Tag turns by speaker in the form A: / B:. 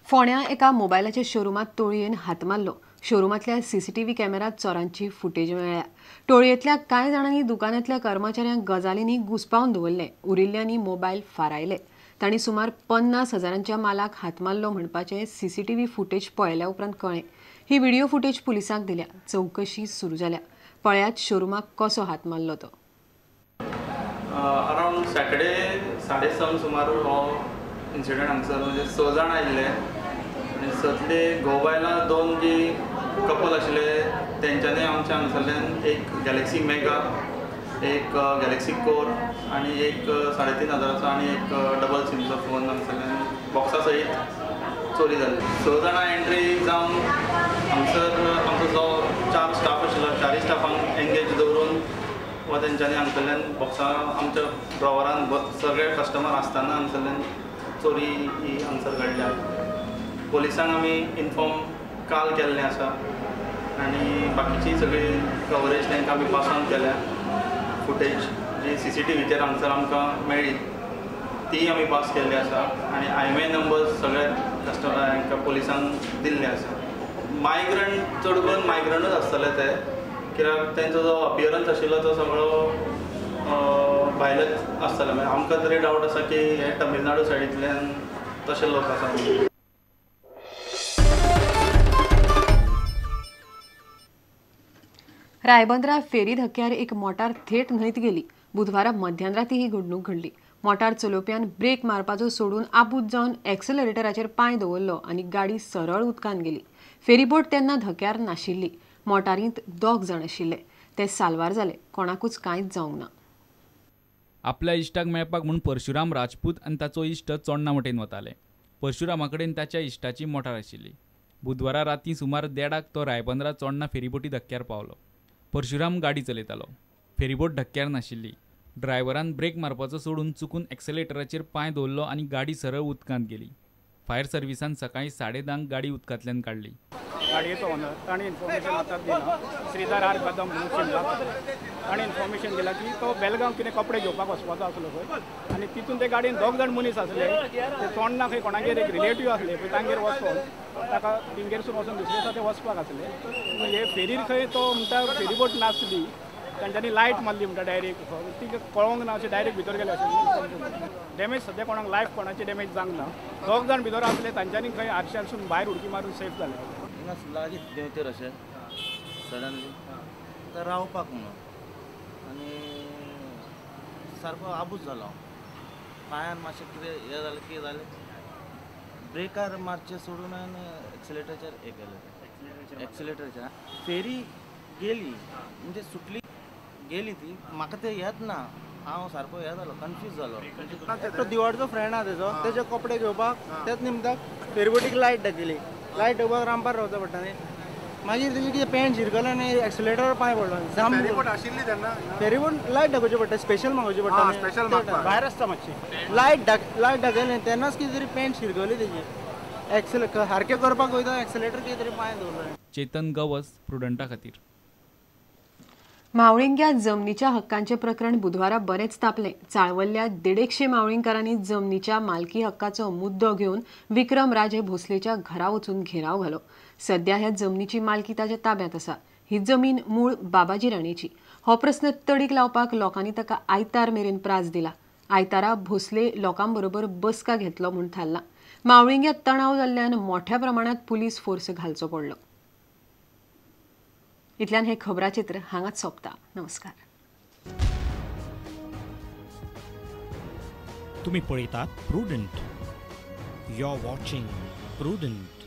A: फोण्या एका मोबायलाच्या शोरूमात टोळयेन हात मारलो। शोरूमातल्या सीसीटीव्ही कॅमेरात चोरांची फुटेज मेळ्ळ्या। टोळयेंतल्या कांय जाणांनी दुकानांतल्या कर्मचाऱ्यांक गजालींनी घुसपावन दवरले, उरिल्ल्यांनी मोबायल फारायले। तांणी सुमार 50,000च्या मालाक हात मारलो म्हणपाचे सीसीटीव्ही फुटेज पळयल्या उपरांत कळ्ळें। ही व्हिडिओ फुटेज पुलिसांक दिल्या। चौकशी सुरू जाल्या। पळयात शोरूमाक कसो हात मारलो तो।
B: अराउंड सॅटर्डे 6:30 सुमार हो इन्सिडंट हांगसर म्हणजे 6 जाण आयिल्ले आनी सतले घोबायलां 2 जी कपल आशिल्ले तेंच्यांनी आमच्या हांगसरल्यान एक गॅलेक्सी मेगा, एक गॅलेक्सी कोर आनी एक 3,500चो आनी एक डबल सिमचो फोन हांगसरल्यान बॉक्सा सयत चोरी जाल्ली। 6 जाणां एंट्री जावन हांगसर आमचो जो 4 स्टाफ आशिल्लो 4 स्टाफांक एंगेज दवरून वा तेंच्यांनी हांगसरल्यान बॉक्सा आमच्या ड्रॉवरान सगळे कस्टमर आसतना हांगसरल्यान चोरी ही हांगसर घडल्या। पोलिसांक आमी इन्फॉर्म काल केल्लें आसा आनी बाकीची सगळी कवरेज तांकां आमी पास ऑन केल्या। फुटेज जी सीसीटीव्हीचेर हांगसर आमकां मेळ्ळी ती आमी पास केल्ली आसा आनी हायवे नंबर्स सगळे कस्टमर पोलिसांक दिल्ले आसा। मायग्रंट चड करून मायग्रंटूच आसतले ते, कित्याक तेंचो जो अपियरन्स आशिल्लो तो सगळो भायलेच आसतले। मागीर आमकां तरी डावट आसा की हे तमिळनाडू सायडींतल्यान तशे लोक आसा।
A: रायबंदरा फेरी धक्क्यार एक मोटार थेट न्हंयत गेली। बुधवारा मध्यानराती ही घडणूक घडली। मोटार चलोवप्यान ब्रेक मारपाचो सोडून आबूज जावन एक्सेलरेटराचेर पांय दवरलो आनी गाडी सरळ उदकांत गेली। फेरीबोट तेन्ना धक्क्यार नाशिल्ली। मोटारींत 2 जाण आशिल्ले, ते साल्वार जाले, कोणाकूच कांयच जावंक ना।
C: आपल्या इश्टाक मेळपाक म्हूण परशुराम राजपूत आनी ताचो इश्ट चोडणा वटेन वताले। परशुरामा कडेन ताच्या इश्टाची मोटार आशिल्ली। बुधवारा रातीं सुमार 1:30 तो रायबंदरा चोडणा फेरीबोटी धक्क्यार पावलो। परशुराम गाडी चलयतालो। फेरीबोट धक्क्यार नाशिल्ली। ड्रायव्हरान ब्रेक मारपाचो सोडून चुकून एक्सेलेटराचेर पांय दवरलो आनी गाडी सरळ उदकांत गेली। फायर सर्विसान सकाळीं 10:30 गाडी उदकांतल्यान काडली।
D: गाडयेचो ओनर ताणी इन्फॉर्मेशन आतां दिला, श्रीधर आर कदम म्हणून शिमला ताणी इन्फॉर्मेशन दिला की तो बेलगांव कितें कपडे घेवपाक वचपाचो आसलो खंय आनी तितून ते गाडयेन 2 जाण मनीस आसले। ते चोडणा खंय कोणागेर एक रिलेटीव आसले पळय तांगेर वचून ताका तिंगेरसून वचून दुसरे दिसा ते वचपाक आसले। हे फेरीर खंय तो म्हणटा फेरीबोट नासली, तांच्यांनी लायट मारली म्हणटा डायरेक्ट, ती कळोंक ना अशें डायरेक्ट भितर गेले अशें। डॅमेज सद्या कोणाक लायफ कोणाची डॅमेज जावंक ना। 2 जाण भितर आसले तांच्यांनी खंय आरशारसून भायर उडकी मारून सेफ जाले।
E: लागीं देंवतेर अशें सडनली तर रावपाक म्हणून आनी सारको आबूज जालो। पांयान मातशें कितें हें जालें की जालें ब्रेकार मारचे सोडून एक्सेलेटराचेर हें केलें। एक्सेलेटराचेर फेरी गेली म्हणजे सुटली गेली ती, म्हाका तें येत ना। हांव सारको हें जालो, कन्फ्यूज जालो।
F: तो दिवाडचो फ्रेंड आहा तेजो, तेजे कपडे घेवपाक तेच निमताक फेरीबोटीक लायट दाखयली। लायट घेवपाक रांदपार रावचा पडटा न्ही। मागीर तेजी कितें पॅन्ट शिरकलें आनी एक्सेलेटरार पांय पडलो। फेरीबोट आशिल्ली तेन्ना? फेरीबोट लायट दाखोवची पडटा, स्पेशल मागोवची पडटा। स्पेशल भायर आसता मातशी। लायट दाखयली तेन्नाच कितें तरी पॅन्ट शिरकली तेजी। एक्सेल सारकें करपाक वयता एक्सेलेटर कितें तरी पांय दवरलो।
C: चेतन गवस, प्रुडंटा खातीर।
A: मावळिंग्या जमनीच्या हक्कांचे प्रकरण बुधवारा बरेच तापले। चाळवल्ल्या 150 मावळिंगकारांनी जमनीच्या मालकी हक्काचो मुद्दो घेवन विक्रम राजे भोसलेच्या घरा वचून घेराव घालो। सध्या ह्या जमनीची मालकी ताच्या ताब्यांत आसा। ही जमीन मूळ बाबाजी राणेची। हो प्रस्न तडीक लावपाक लोकांनी ताका आयतार मेरेन प्राझ दिला। आयतारा भोसले लोकांबरोबर बसका घेतलो म्हूण थारला। मावळिंग्यात तणाव जाल्ल्यान मोठ्या प्रमाणात पुलीस फोर्स घालचो पडलो। इतल्यान हे खबराचित्र हांगाच सोंपता। नमस्कार।
G: तुम्ही पळयतात Prudent. You are watching prudent.